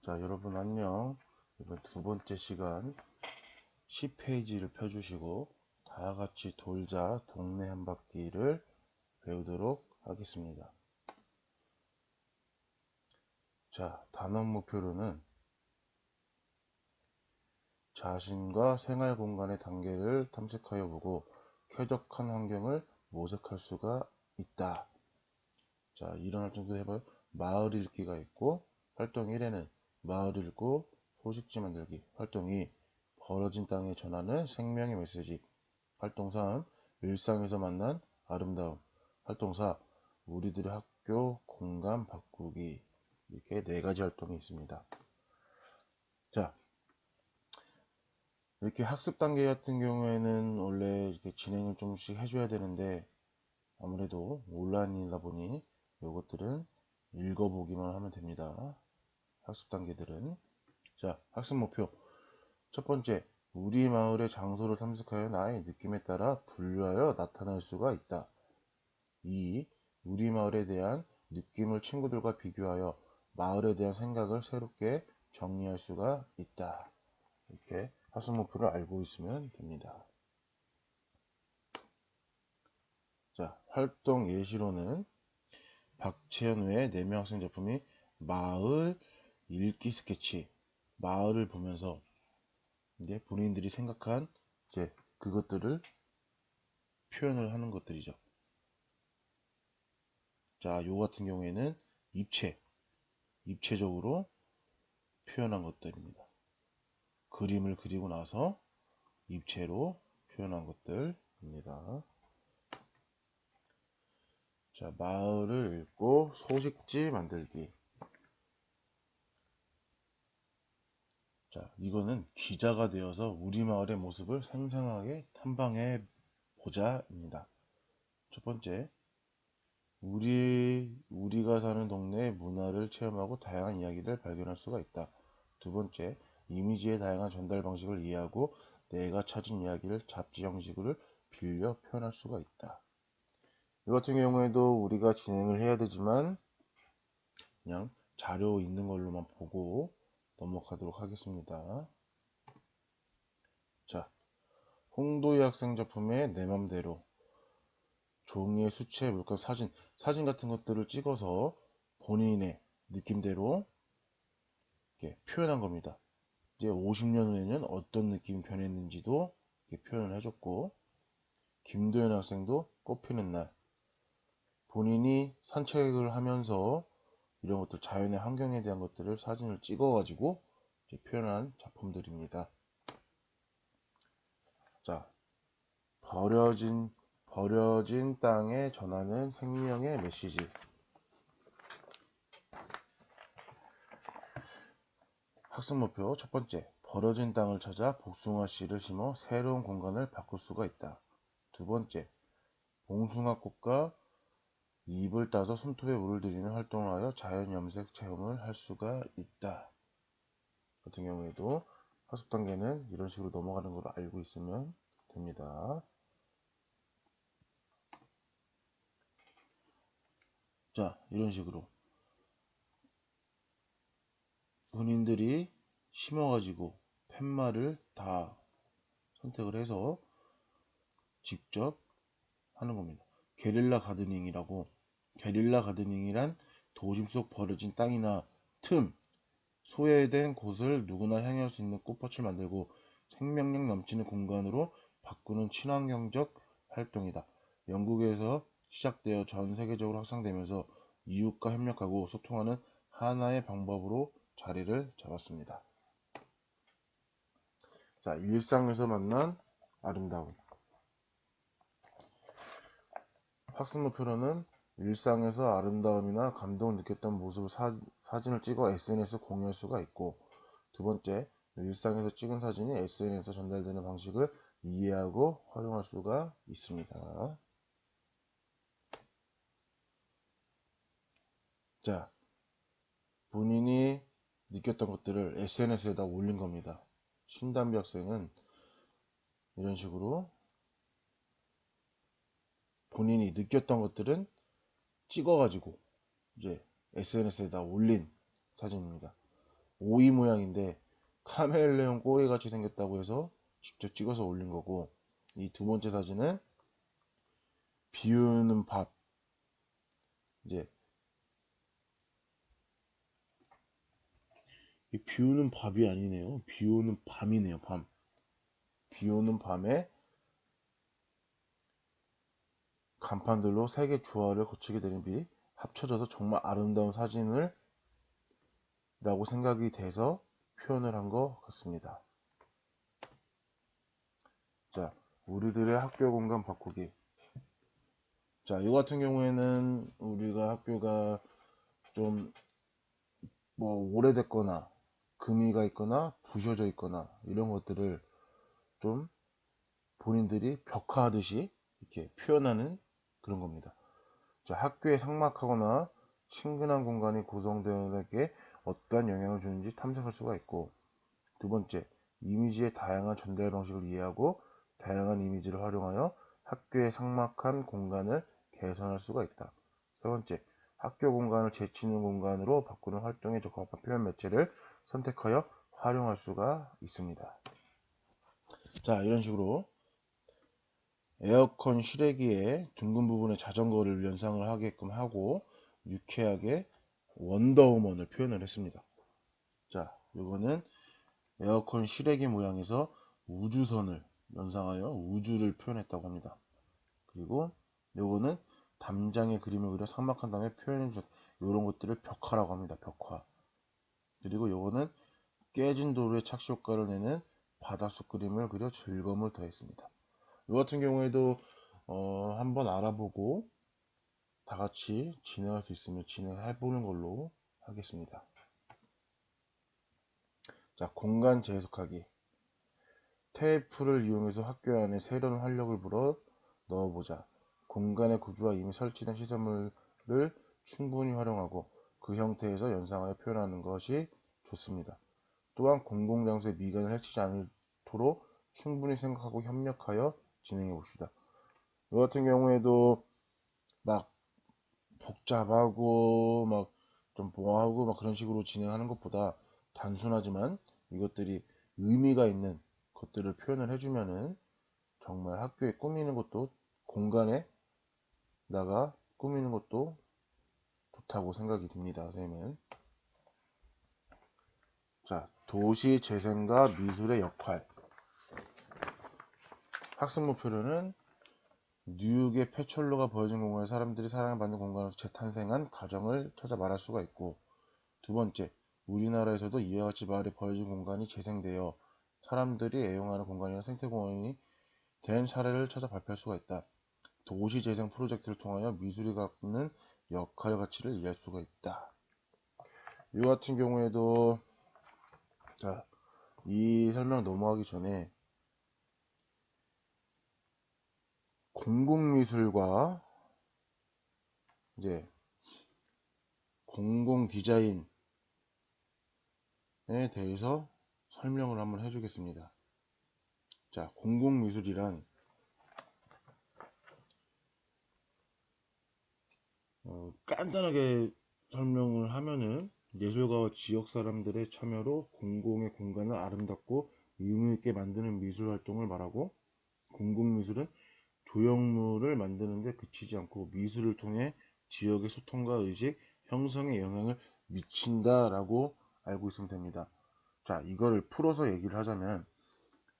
자, 여러분 안녕. 이번 두 번째 시간 10페이지를 펴주시고 다 같이 돌자 동네 한 바퀴를 배우도록 하겠습니다. 자, 단원 목표로는 자신과 생활 공간의 단계를 탐색하여 보고 쾌적한 환경을 모색할 수가 있다. 자, 이런 활동도 해봐요. 마을 읽기가 있고, 활동 1에는 마을 읽고 소식지 만들기, 활동 2 벌어진 땅에 전하는 생명의 메시지, 활동 3 일상에서 만난 아름다움, 활동 4 우리들의 학교 공간 바꾸기. 이렇게 네 가지 활동이 있습니다. 자, 이렇게 학습 단계 같은 경우에는 원래 이렇게 진행을 조금씩 해줘야 되는데 아무래도 온라인이다 보니 이것들은 읽어보기만 하면 됩니다. 학습 단계들은. 자, 학습 목표. 첫 번째, 우리 마을의 장소를 탐색하여 나의 느낌에 따라 분류하여 나타낼 수가 있다. 2. 우리 마을에 대한 느낌을 친구들과 비교하여 마을에 대한 생각을 새롭게 정리할 수가 있다. 이렇게 학습 목표를 알고 있으면 됩니다. 자, 활동 예시로는 박채연 외에 4명 학생 작품이 마을 읽기 스케치, 마을을 보면서 이제 본인들이 생각한 이제 그것들을 표현을 하는 것들이죠. 자, 요 같은 경우에는 입체적으로 표현한 것들입니다. 그림을 그리고 나서 입체로 표현한 것들입니다. 자, 마을을 읽고 소식지 만들기. 자, 이거는 기자가 되어서 우리 마을의 모습을 생생하게 탐방해 보자입니다. 첫 번째, 우리가 사는 동네의 문화를 체험하고 다양한 이야기를 발견할 수가 있다. 두 번째, 이미지의 다양한 전달 방식을 이해하고 내가 찾은 이야기를 잡지 형식을 빌려 표현할 수가 있다. 이 같은 경우에도 우리가 진행을 해야 되지만 그냥 자료 있는 걸로만 보고 넘어가도록 하겠습니다. 자, 홍도희 학생 작품의 내 맘대로 종이에 수채, 물감, 사진 같은 것들을 찍어서 본인의 느낌대로 이렇게 표현한 겁니다. 이제 50년 후에는 어떤 느낌이 변했는지도 이렇게 표현을 해줬고, 김도현 학생도 꽃피는 날 본인이 산책을 하면서 이런 것들 자연의 환경에 대한 것들을 사진을 찍어 가지고 표현한 작품들입니다. 자, 버려진 땅에 전하는 생명의 메시지. 학습 목표 첫 번째, 버려진 땅을 찾아 복숭아 씨를 심어 새로운 공간을 바꿀 수가 있다. 두 번째, 봉숭아 꽃과 잎을 따서 손톱에 물을 들이는 활동을 하여 자연 염색 체험을 할 수가 있다. 같은 경우에도 학습 단계는 이런 식으로 넘어가는 걸 알고 있으면 됩니다. 자, 이런 식으로 본인들이 심어가지고 팻말을 다 선택을 해서 직접 하는 겁니다. 게릴라 가드닝이란 도심 속 버려진 땅이나 틈, 소외된 곳을 누구나 향유할 수 있는 꽃밭을 만들고 생명력 넘치는 공간으로 바꾸는 친환경적 활동이다. 영국에서 시작되어 전 세계적으로 확산되면서 이웃과 협력하고 소통하는 하나의 방법으로 자리를 잡았습니다. 자, 일상에서 만난 아름다움. 학습 목표로는 일상에서 아름다움이나 감동을 느꼈던 모습을 사진을 찍어 SNS에 공유할 수가 있고, 두 번째, 일상에서 찍은 사진이 SNS에 전달되는 방식을 이해하고 활용할 수가 있습니다. 자, 본인이 느꼈던 것들을 SNS에다 올린 겁니다. 신담비 학생은 이런 식으로 본인이 느꼈던 것들은 찍어가지고 이제 SNS에다 올린 사진입니다. 오이 모양인데 카멜레온 꼬리 같이 생겼다고 해서 직접 찍어서 올린 거고, 이 두 번째 사진은 비우는 밥. 이제 이 비우는 밥이 아니네요. 비오는 밤이네요. 밤. 비오는 밤에 간판들로 색의 조화를 거치게 되는 빛 합쳐져서 정말 아름다운 사진을 라고 생각이 돼서 표현을 한 것 같습니다. 자, 우리들의 학교 공간 바꾸기. 자, 이 같은 경우에는 우리가 학교가 좀 뭐 오래됐거나 금이가 있거나 부셔져 있거나 이런 것들을 좀 본인들이 벽화하듯이 이렇게 표현하는 그런 겁니다. 자, 학교에 상막하거나 친근한 공간이 구성되는에게 어떠한 영향을 주는지 탐색할 수가 있고, 두 번째, 이미지의 다양한 전달 방식을 이해하고 다양한 이미지를 활용하여 학교의 삭막한 공간을 개선할 수가 있다. 세 번째, 학교 공간을 재치 있는 공간으로 바꾸는 활동에 적합한 표현 매체를 선택하여 활용할 수가 있습니다. 자, 이런 식으로 에어컨 실외기에 둥근 부분에 자전거를 연상을 하게끔 하고 유쾌하게 원더우먼을 표현을 했습니다. 자, 이거는 에어컨 실외기 모양에서 우주선을 연상하여 우주를 표현했다고 합니다. 그리고 요거는 담장에 그림을 그려 상막한 다음에 표현해준 이런 것들을 벽화라고 합니다. 벽화. 그리고 요거는 깨진 도로에 착시 효과를 내는 바닷속 그림을 그려 즐거움을 더했습니다. 이 같은 경우에도 한번 알아보고 다 같이 진행할 수 있으면 진행해 보는 걸로 하겠습니다. 자, 공간 재해석하기. 테이프를 이용해서 학교 안에 새로운 활력을 불어 넣어보자. 공간의 구조와 이미 설치된 시설물을 충분히 활용하고 그 형태에서 연상하여 표현하는 것이 좋습니다. 또한 공공장소의 미관을 해치지 않도록 충분히 생각하고 협력하여 진행해 봅시다. 이 같은 경우에도 막 복잡하고 막 좀 뭐하고 막 그런 식으로 진행하는 것보다 단순하지만 이것들이 의미가 있는 것들을 표현을 해주면은 정말 학교에 꾸미는 것도 공간에다가 꾸미는 것도 좋다고 생각이 듭니다. 선생님은. 자, 도시 재생과 미술의 역할. 학습 목표로는 뉴욕의 페촐로가 버려진 공간에 사람들이 사랑을 받는 공간으로서 재탄생한 가정을 찾아 말할 수가 있고, 두 번째, 우리나라에서도 이와 같이 마을에 버려진 공간이 재생되어 사람들이 애용하는 공간이나 생태공원이 된 사례를 찾아 발표할 수가 있다. 도시재생 프로젝트를 통하여 미술이 갖는 역할 가치를 이해할 수가 있다. 이 같은 경우에도 자, 이 설명 넘어가기 전에 공공미술과 이제 공공디자인에 대해서 설명을 한번 해주겠습니다. 자, 공공미술이란 간단하게 설명을 하면은 예술가와 지역 사람들의 참여로 공공의 공간을 아름답고 의미 있게 만드는 미술 활동을 말하고, 공공미술은 조형물을 만드는데 그치지 않고 미술을 통해 지역의 소통과 의식 형성에 영향을 미친다라고 알고 있으면 됩니다. 자, 이거를 풀어서 얘기를 하자면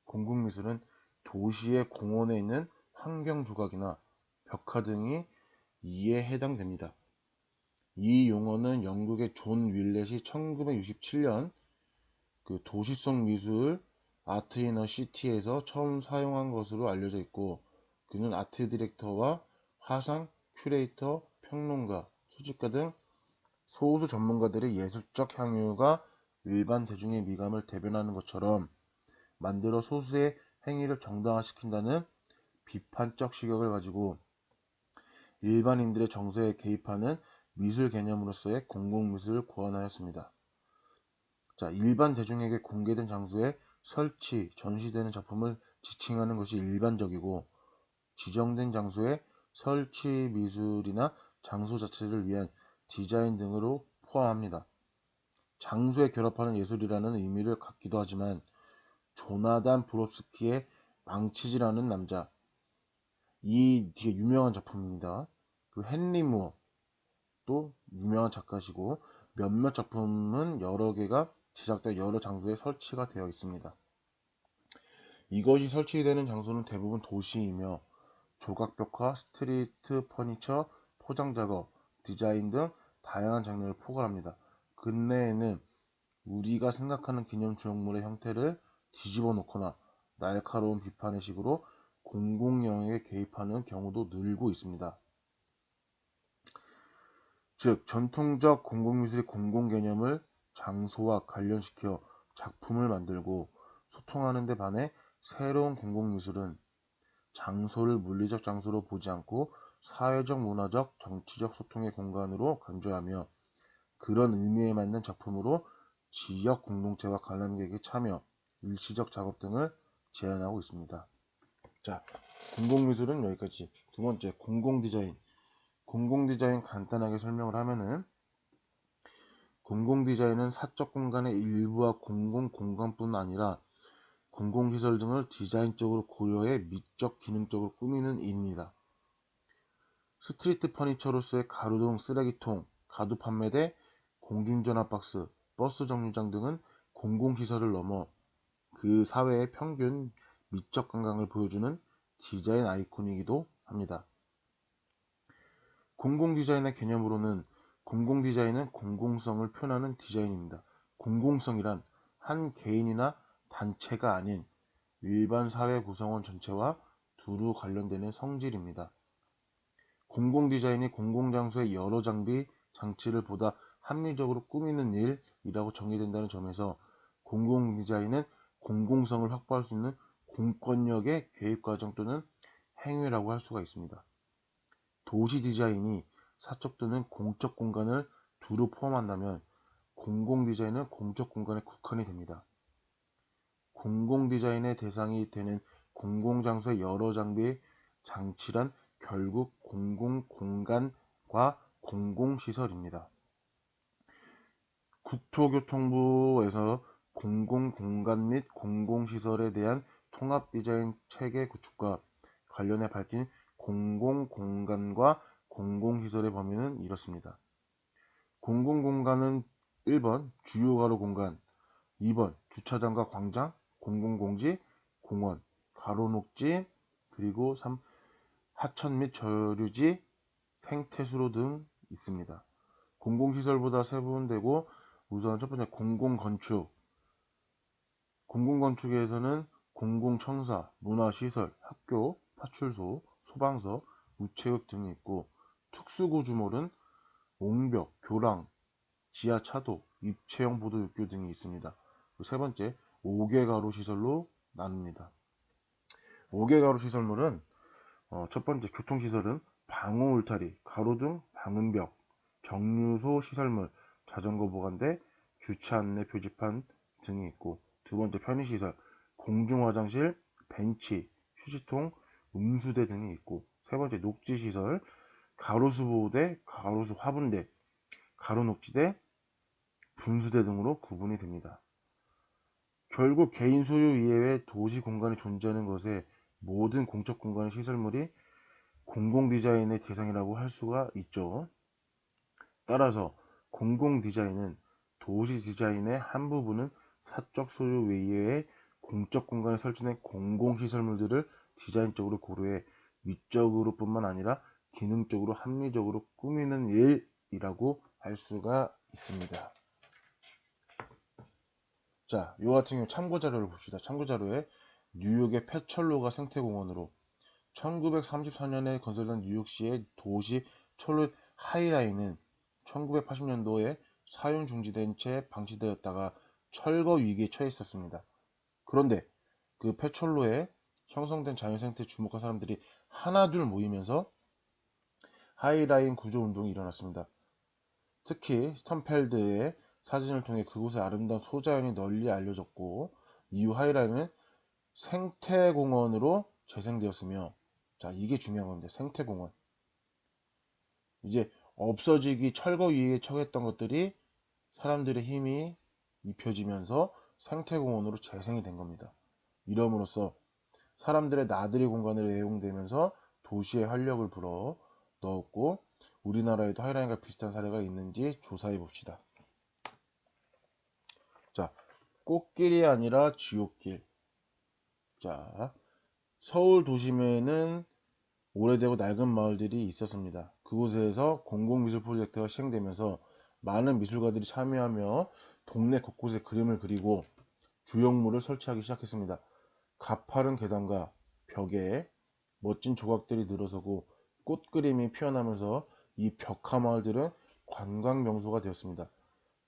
공공미술은 도시의 공원에 있는 환경 조각이나 벽화 등이 이에 해당됩니다. 이 용어는 영국의 존 윌렛이 1967년 그 도시성 미술 아트 인 어 시티에서 처음 사용한 것으로 알려져 있고, 그는 아트 디렉터와 화상, 큐레이터, 평론가, 수집가 등 소수 전문가들의 예술적 향유가 일반 대중의 미감을 대변하는 것처럼 만들어 소수의 행위를 정당화시킨다는 비판적 시각을 가지고 일반인들의 정서에 개입하는 미술 개념으로서의 공공미술을 고안하였습니다. 자, 일반 대중에게 공개된 장소에 설치, 전시되는 작품을 지칭하는 것이 일반적이고, 지정된 장소에 설치 미술이나 장소 자체를 위한 디자인 등으로 포함합니다. 장소에 결합하는 예술이라는 의미를 갖기도 하지만 조나단 브롭스키의 망치질하는 남자, 이 되게 유명한 작품입니다. 그 헨리 무어 또 유명한 작가시고 몇몇 작품은 여러 개가 제작된 여러 장소에 설치가 되어 있습니다. 이것이 설치되는 장소는 대부분 도시이며 조각벽화, 스트리트 퍼니처, 포장작업, 디자인 등 다양한 장르를 포괄합니다. 근래에는 우리가 생각하는 기념조형물의 형태를 뒤집어 놓거나 날카로운 비판의 식으로 공공영역에 개입하는 경우도 늘고 있습니다. 즉, 전통적 공공미술의 공공개념을 장소와 관련시켜 작품을 만들고 소통하는 데 반해 새로운 공공미술은 장소를 물리적 장소로 보지 않고 사회적, 문화적, 정치적 소통의 공간으로 간주하며 그런 의미에 맞는 작품으로 지역 공동체와 관람객의 참여, 일시적 작업 등을 제안하고 있습니다. 자, 공공미술은 여기까지. 두 번째, 공공디자인. 공공디자인 간단하게 설명을 하면은 공공디자인은 사적 공간의 일부와 공공공간뿐 아니라 공공시설 등을 디자인적으로 고려해 미적 기능적으로 꾸미는 일입니다. 스트리트 퍼니처로서의 가로등, 쓰레기통, 가두 판매대, 공중전화박스, 버스 정류장 등은 공공시설을 넘어 그 사회의 평균 미적 감각을 보여주는 디자인 아이콘이기도 합니다. 공공디자인의 개념으로는 공공디자인은 공공성을 표현하는 디자인입니다. 공공성이란 한 개인이나 단체가 아닌 일반 사회 구성원 전체와 두루 관련되는 성질입니다. 공공디자인이 공공장소의 여러 장비, 장치를 보다 합리적으로 꾸미는 일이라고 정의된다는 점에서 공공디자인은 공공성을 확보할 수 있는 공권력의 개입과정 또는 행위라고 할 수가 있습니다. 도시디자인이 사적 또는 공적 공간을 두루 포함한다면 공공디자인은 공적 공간에 국한이 됩니다. 공공디자인의 대상이 되는 공공장소의 여러 장비, 장치란 결국 공공공간과 공공시설입니다. 국토교통부에서 공공공간 및 공공시설에 대한 통합디자인 체계 구축과 관련해 밝힌 공공공간과 공공시설의 범위는 이렇습니다. 공공공간은 1번 주요가로 공간, 2번 주차장과 광장, 공공공지, 공원, 가로녹지, 그리고 3. 하천 및 저류지, 생태수로 등 있습니다. 공공시설보다 세분되고 우선 첫 번째 공공건축. 공공건축에서는 공공청사, 문화시설, 학교, 파출소, 소방서, 우체국 등이 있고 특수구조물은 옹벽, 교랑, 지하차도, 입체형 보도육교 등이 있습니다. 세 번째 5개가로 시설로 나눕니다. 5개가로 시설물은 첫 번째 교통시설은 방호 울타리, 가로등, 방음벽, 정류소 시설물, 자전거 보관대, 주차 안내 표지판 등이 있고 두 번째 편의시설, 공중화장실, 벤치, 휴지통, 음수대 등이 있고 세 번째 녹지시설, 가로수 보호대, 가로수 화분대, 가로녹지대, 분수대 등으로 구분이 됩니다. 결국 개인 소유 이외의 도시 공간이 존재하는 것에 모든 공적 공간의 시설물이 공공디자인의 대상이라고 할 수가 있죠. 따라서 공공디자인은 도시 디자인의 한 부분은 사적 소유 외의 공적 공간에 설치된 공공시설물들을 디자인적으로 고려해 미적으로 뿐만 아니라 기능적으로 합리적으로 꾸미는 일이라고 할 수가 있습니다. 자, 요 같은 경우 참고자료를 봅시다. 참고자료에 뉴욕의 페철로가 생태공원으로 1934년에 건설된 뉴욕시의 도시 철로 하이라인은 1980년도에 사용 중지된 채 방치되었다가 철거 위기에 처했었습니다. 그런데 그 페철로에 형성된 자연생태에 주목한 사람들이 하나둘 모이면서 하이라인 구조 운동이 일어났습니다. 특히 스턴펠드의 사진을 통해 그곳의 아름다운 소자연이 널리 알려졌고 이후 하이라인은 생태공원으로 재생되었으며 자 이게 중요한 건데 생태공원 이제 없어지기 철거 위기에 처했던 것들이 사람들의 힘이 입혀지면서 생태공원으로 재생이 된 겁니다. 이럼으로써 사람들의 나들이 공간으로 애용되면서 도시의 활력을 불어 넣었고, 우리나라에도 하이라인과 비슷한 사례가 있는지 조사해 봅시다. 자, 꽃길이 아니라 지옥길. 자, 서울 도심에는 오래되고 낡은 마을들이 있었습니다. 그곳에서 공공미술 프로젝트가 시행되면서 많은 미술가들이 참여하며 동네 곳곳에 그림을 그리고 조형물을 설치하기 시작했습니다. 가파른 계단과 벽에 멋진 조각들이 늘어서고 꽃그림이 피어나면서 이 벽화 마을들은 관광 명소가 되었습니다.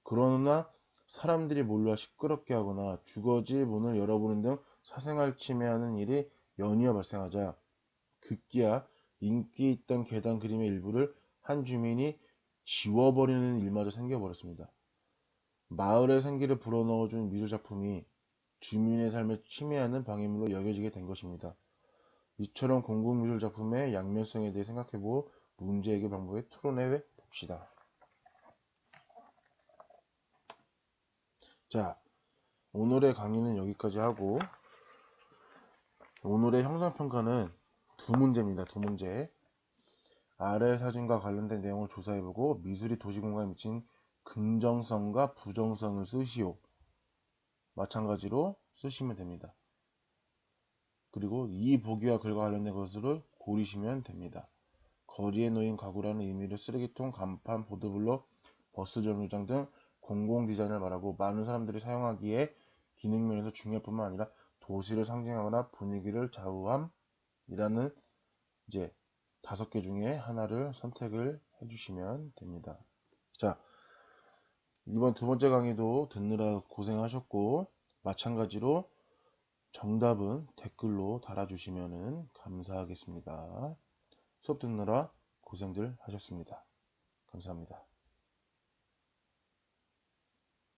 그러나 사람들이 몰려 시끄럽게 하거나 주거지 문을 열어보는 등 사생활 침해하는 일이 연이어 발생하자 급기야 인기 있던 계단 그림의 일부를 한 주민이 지워버리는 일마저 생겨버렸습니다. 마을의 생기를 불어넣어준 미술작품이 주민의 삶을 침해하는 방해물로 여겨지게 된 것입니다. 이처럼 공공미술작품의 양면성에 대해 생각해보고 문제 해결 방법에 토론해 봅시다. 자, 오늘의 강의는 여기까지 하고, 오늘의 형상평가는 두 문제입니다. 두 문제. 아래 사진과 관련된 내용을 조사해보고 미술이 도시공간에 미친 긍정성과 부정성을 쓰시오. 마찬가지로 쓰시면 됩니다. 그리고 이 보기와 글과 관련된 것을 고르시면 됩니다. 거리에 놓인 가구라는 의미로 쓰레기통, 간판, 보드블록, 버스 정류장 등 공공 디자인을 말하고 많은 사람들이 사용하기에 기능면에서 중요할 뿐만 아니라 도시를 상징하거나 분위기를 좌우함이라는 이제 5개 중에 하나를 선택을 해주시면 됩니다. 자, 이번 두 번째 강의도 듣느라 고생하셨고, 마찬가지로 정답은 댓글로 달아주시면 감사하겠습니다. 수업 듣느라 고생들 하셨습니다. 감사합니다.